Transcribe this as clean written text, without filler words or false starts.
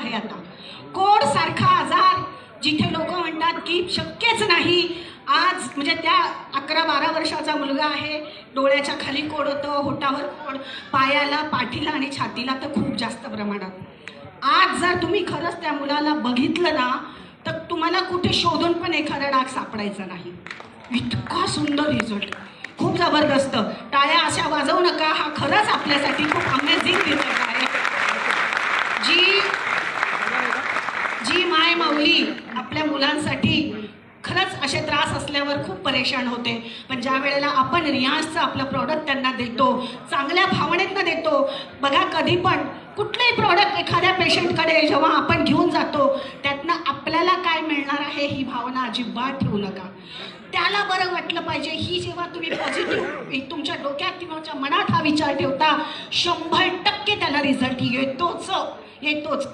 आहे आता. कोड सारखा आजार जिथे लोक म्हणतात की शक्यच नाही, आज म्हणजे त्या 11-12 वर्षाचा मुलगा आहे, डोळ्याच्या खाली कोड होतं, होटावर कोड, पायाला, पाठीला आणि छातीला तर खूप जास्त प्रमाणात. आज जर तुम्ही खरंच त्या मुलाला बघितलं ना तर तुम्हाला कुठे शोधून पण एखादा डाग सापडायचा नाही. इतका सुंदर रिझल्ट, खूप जबरदस्त. टाळ्या अशा वाजवू नका, हा खरंच आपल्यासाठी खूप अमेझिंग रिझल्ट आहे. जी माय माऊली आपल्या मुलांसाठी खरंच असे त्रास असल्यावर खूप परेशान होते, पण ज्या वेळेला आपण रियाजचं आपलं प्रॉडक्ट त्यांना देतो, चांगल्या भावनेतनं देतो. बघा, कधी पण कुठलंही प्रॉडक्ट एखाद्या पेशंटकडे जेव्हा आपण घेऊन जातो त्यातनं आपल्याला काय मिळणार आहे ही भावना अजिबात ठेवू नका. त्याला बरं वाटलं पाहिजे ही जेव्हा तुम्ही पॉझिटिव्ह तुमच्या डोक्यात किंवा मनात हा विचार ठेवता, 100% त्याला रिझल्ट येतोच.